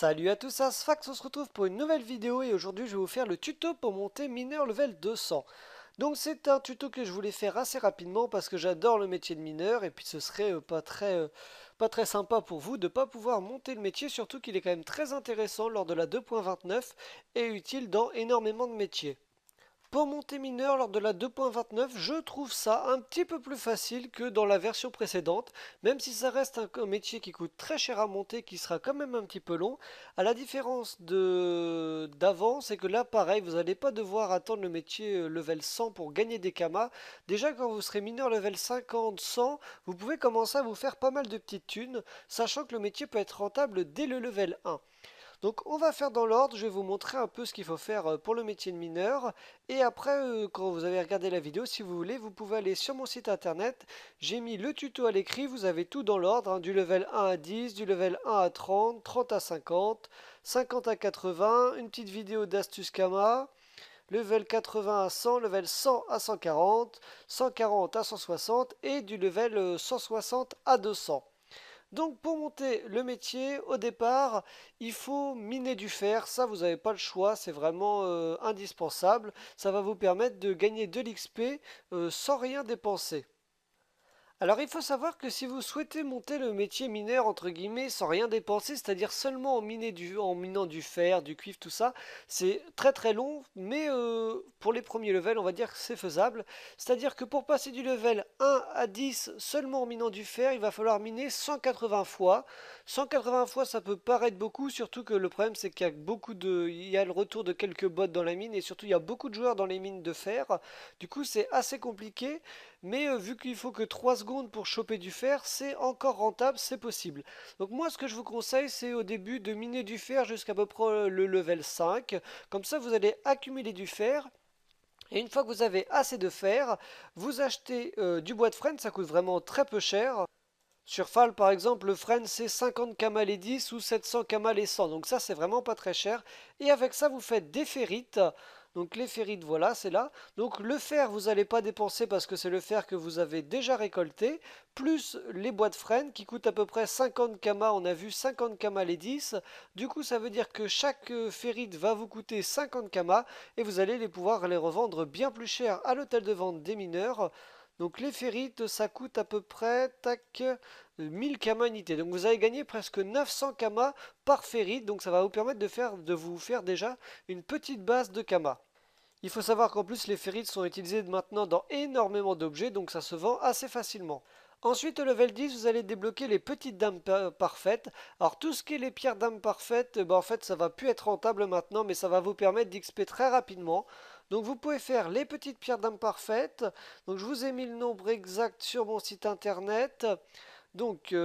Salut à tous, c'est Sfax, on se retrouve pour une nouvelle vidéo et aujourd'hui je vais vous faire le tuto pour monter mineur level 200. Donc c'est un tuto que je voulais faire assez rapidement parce que j'adore le métier de mineur et puis ce serait pas très sympa pour vous de ne pas pouvoir monter le métier, surtout qu'il est quand même très intéressant lors de la 2.29 et utile dans énormément de métiers. Pour monter mineur lors de la 2.29, je trouve ça un petit peu plus facile que dans la version précédente, même si ça reste un métier qui coûte très cher à monter, qui sera quand même un petit peu long. À la différence de d'avant, c'est que là, pareil, vous n'allez pas devoir attendre le métier level 100 pour gagner des kamas. Déjà, quand vous serez mineur level 50, 100, vous pouvez commencer à vous faire pas mal de petites thunes, sachant que le métier peut être rentable dès le level 1. Donc on va faire dans l'ordre, je vais vous montrer un peu ce qu'il faut faire pour le métier de mineur. Et après, quand vous avez regardé la vidéo, si vous voulez, vous pouvez aller sur mon site internet. J'ai mis le tuto à l'écrit, vous avez tout dans l'ordre, hein, du level 1 à 10, du level 1 à 30, 30 à 50, 50 à 80, une petite vidéo d'astuce Kama, level 80 à 100, level 100 à 140, 140 à 160 et du level 160 à 200. Donc pour monter le métier, au départ, il faut miner du fer. Ça, vous n'avez pas le choix, c'est vraiment indispensable. Ça va vous permettre de gagner de l'XP sans rien dépenser. Alors il faut savoir que si vous souhaitez monter le métier mineur entre guillemets sans rien dépenser, c'est-à-dire seulement en minant du fer, du cuivre, tout ça, c'est très très long, mais pour les premiers levels, on va dire que c'est faisable. C'est-à-dire que pour passer du level 1 à 10 seulement en minant du fer, il va falloir miner 180 fois. 180 fois, ça peut paraître beaucoup, surtout que le problème c'est qu'il y a il y a le retour de quelques bots dans la mine et surtout il y a beaucoup de joueurs dans les mines de fer. Du coup, c'est assez compliqué. Mais vu qu'il faut que 3 secondes pour choper du fer, c'est encore rentable, c'est possible. Donc moi ce que je vous conseille c'est au début de miner du fer jusqu'à peu près le level 5. Comme ça vous allez accumuler du fer. Et une fois que vous avez assez de fer, vous achetez du bois de frêne, ça coûte vraiment très peu cher. Sur FAL par exemple, le frêne c'est 50 kamas les 10 ou 700 kamas les 100. Donc ça c'est vraiment pas très cher. Et avec ça vous faites des ferrites. Donc les ferrites voilà c'est là. Donc le fer vous n'allez pas dépenser parce que c'est le fer que vous avez déjà récolté. Plus les bois de frêne qui coûtent à peu près 50 kamas. On a vu 50 kamas les 10. Du coup ça veut dire que chaque ferrite va vous coûter 50 kamas. Et vous allez pouvoir les revendre bien plus cher à l'hôtel de vente des mineurs. Donc les ferrites, ça coûte à peu près, tac, 1000 kamas unité. Donc vous avez gagné presque 900 kamas par ferrite. Donc ça va vous permettre de vous faire déjà une petite base de kamas. Il faut savoir qu'en plus les ferrites sont utilisées maintenant dans énormément d'objets. Donc ça se vend assez facilement. Ensuite, au level 10, vous allez débloquer les petites dames parfaites. Alors tout ce qui est les pierres dames parfaites, en fait ça va plus être rentable maintenant, mais ça va vous permettre d'XP très rapidement. Donc vous pouvez faire les petites pierres dames parfaites. Donc je vous ai mis le nombre exact sur mon site internet. Donc du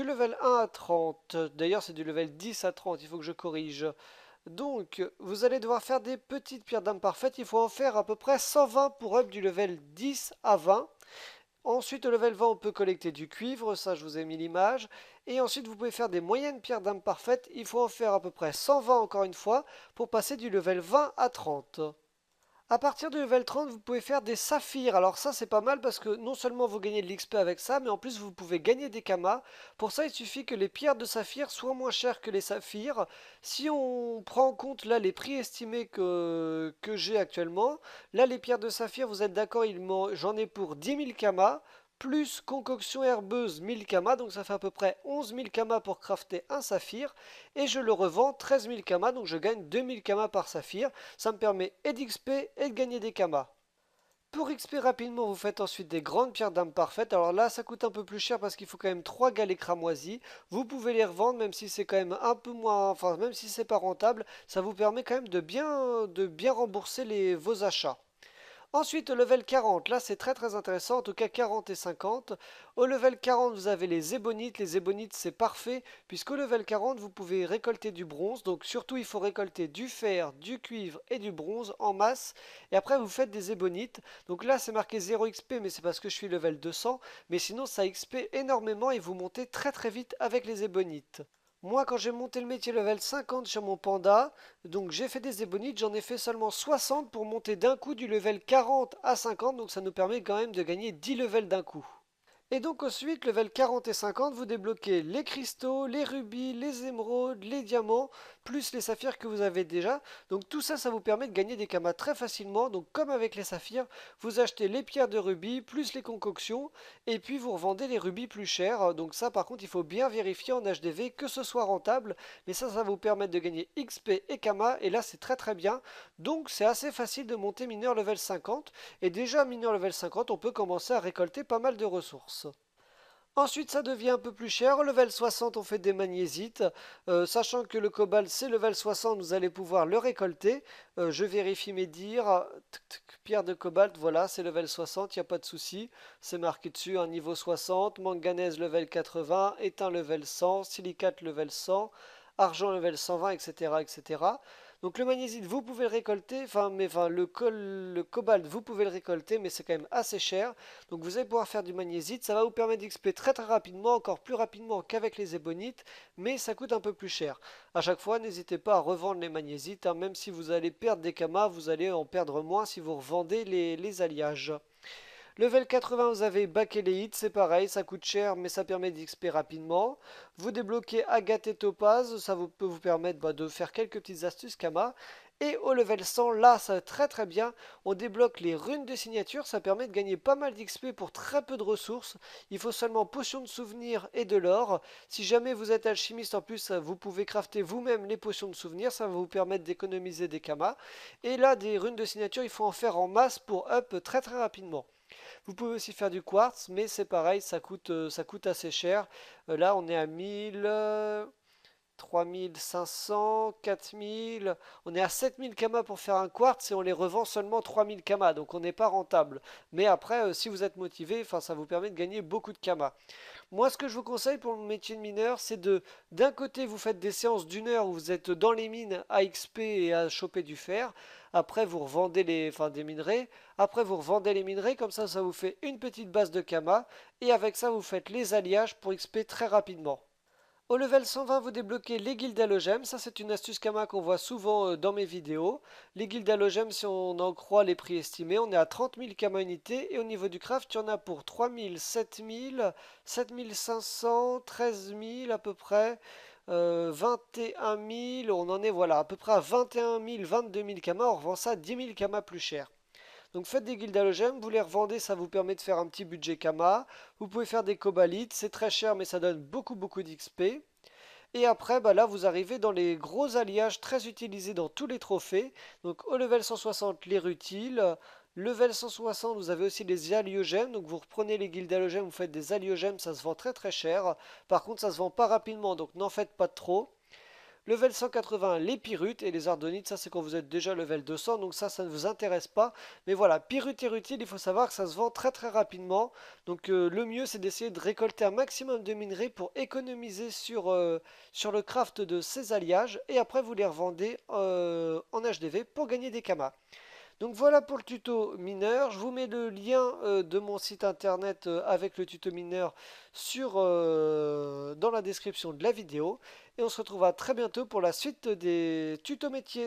level 1 à 30, d'ailleurs c'est du level 10 à 30, il faut que je corrige. Donc vous allez devoir faire des petites pierres dames parfaites, il faut en faire à peu près 120 pour up du level 10 à 20. Ensuite, au level 20, on peut collecter du cuivre, ça je vous ai mis l'image. Et ensuite, vous pouvez faire des moyennes pierres d'âme parfaites. Il faut en faire à peu près 120 encore une fois pour passer du level 20 à 30. À partir du level 30, vous pouvez faire des saphirs. Alors ça, c'est pas mal parce que non seulement vous gagnez de l'XP avec ça, mais en plus vous pouvez gagner des kamas. Pour ça, il suffit que les pierres de saphir soient moins chères que les saphirs. Si on prend en compte là les prix estimés que j'ai actuellement, là les pierres de saphir, vous êtes d'accord, j'en ai pour 10 000 kamas. Plus concoction herbeuse 1000 kamas, donc ça fait à peu près 11 000 kamas pour crafter un saphir. Et je le revends 13 000 kamas, donc je gagne 2000 kamas par saphir. Ça me permet et d'XP et de gagner des kamas. Pour XP rapidement, vous faites ensuite des grandes pierres d'âme parfaites. Alors là, ça coûte un peu plus cher parce qu'il faut quand même 3 galets cramoisis. Vous pouvez les revendre, même si c'est quand même un peu moins, enfin même si c'est pas rentable, ça vous permet quand même de bien rembourser vos achats. Ensuite, au level 40, là c'est très très intéressant, en tout cas 40 et 50. Au level 40, vous avez les ébonites. Les ébonites, c'est parfait, puisqu'au level 40, vous pouvez récolter du bronze. Donc surtout, il faut récolter du fer, du cuivre et du bronze en masse. Et après, vous faites des ébonites. Donc là, c'est marqué 0 XP, mais c'est parce que je suis level 200. Mais sinon, ça XP énormément et vous montez très très vite avec les ébonites. Moi, quand j'ai monté le métier level 50 sur mon panda, donc j'ai fait des ébonites, j'en ai fait seulement 60 pour monter d'un coup du level 40 à 50, donc ça nous permet quand même de gagner 10 levels d'un coup. Et donc ensuite, level 40 et 50, vous débloquez les cristaux, les rubis, les émeraudes, les diamants, plus les saphirs que vous avez déjà. Donc tout ça, ça vous permet de gagner des kamas très facilement. Donc comme avec les saphirs, vous achetez les pierres de rubis, plus les concoctions, et puis vous revendez les rubis plus chers. Donc ça, par contre, il faut bien vérifier en HDV que ce soit rentable. Mais ça va vous permettre de gagner XP et kamas, et là, c'est très très bien. Donc c'est assez facile de monter mineur level 50. Et déjà, mineur level 50, on peut commencer à récolter pas mal de ressources. Ensuite, ça devient un peu plus cher. Au level 60, on fait des magnésites. Sachant que le cobalt, c'est level 60, vous allez pouvoir le récolter. Je vérifie mes dires. Pierre de cobalt, voilà, c'est level 60, il n'y a pas de souci. C'est marqué dessus, un niveau 60. Manganèse level 80. Étain level 100. Silicate level 100. Argent level 120, etc., etc. Donc le magnésique, vous pouvez le récolter, le cobalt, vous pouvez le récolter, mais c'est quand même assez cher. Donc vous allez pouvoir faire du magnésiite, ça va vous permettre d'XP très très rapidement, encore plus rapidement qu'avec les ébonites, mais ça coûte un peu plus cher. À chaque fois, n'hésitez pas à revendre les magnésites, hein, même si vous allez perdre des kamas, vous allez en perdre moins si vous revendez les alliages. Level 80, vous avez Bakélite, c'est pareil, ça coûte cher, mais ça permet d'XP rapidement. Vous débloquez Agathe et Topaz, ça peut vous permettre de faire quelques petites astuces Kama. Et au level 100, là, ça va très très bien. On débloque les runes de signature, ça permet de gagner pas mal d'XP pour très peu de ressources. Il faut seulement potions de souvenir et de l'or. Si jamais vous êtes alchimiste en plus, vous pouvez crafter vous-même les potions de souvenir, ça va vous permettre d'économiser des kamas. Et là, des runes de signature, il faut en faire en masse pour up très très rapidement. Vous pouvez aussi faire du quartz, mais c'est pareil, ça coûte assez cher. Là, on est à 1000, 3500, 4000. On est à 7000 kamas pour faire un quartz et on les revend seulement 3000 kamas. Donc on n'est pas rentable. Mais après, si vous êtes motivé, enfin, ça vous permet de gagner beaucoup de kamas. Moi, ce que je vous conseille pour le métier de mineur, c'est d'un côté, vous faites des séances d'une heure où vous êtes dans les mines à XP et à choper du fer. Après, vous revendez des minerais. Après, vous revendez les minerais. Comme ça vous fait une petite base de Kama. Et avec ça, vous faites les alliages pour XP très rapidement. Au level 120, vous débloquez les guildes halogèmes. Ça, c'est une astuce Kama qu'on voit souvent dans mes vidéos. Les guildes halogèmes, si on en croit les prix estimés, on est à 30 000 Kama unités. Et au niveau du craft, il y en a pour 3 000, 7 000, 7 500, 13 000 à peu près. 21 000, on en est voilà à peu près à 21 000, 22 000 Kama. On revend ça 10 000 Kama plus cher. Donc faites des guildes halogèmes, vous les revendez, ça vous permet de faire un petit budget Kama. Vous pouvez faire des cobalites, c'est très cher mais ça donne beaucoup d'XP. Et après, bah là, vous arrivez dans les gros alliages très utilisés dans tous les trophées. Donc au level 160, les rutiles. Level 160, vous avez aussi les alliogèmes. Donc vous reprenez les guildes halogèmes, vous faites des alliogèmes, ça se vend très très cher. Par contre, ça se vend pas rapidement, donc n'en faites pas trop. Level 180, les pyrutes et les ardonites, ça c'est quand vous êtes déjà level 200, donc ça ne vous intéresse pas. Mais voilà, pyrite et rutile, il faut savoir que ça se vend très très rapidement. Donc le mieux c'est d'essayer de récolter un maximum de minerais pour économiser sur le craft de ces alliages. Et après vous les revendez en HDV pour gagner des kamas. Donc voilà pour le tuto mineur. Je vous mets le lien de mon site internet avec le tuto mineur dans la description de la vidéo. Et on se retrouvera très bientôt pour la suite des tutos métiers.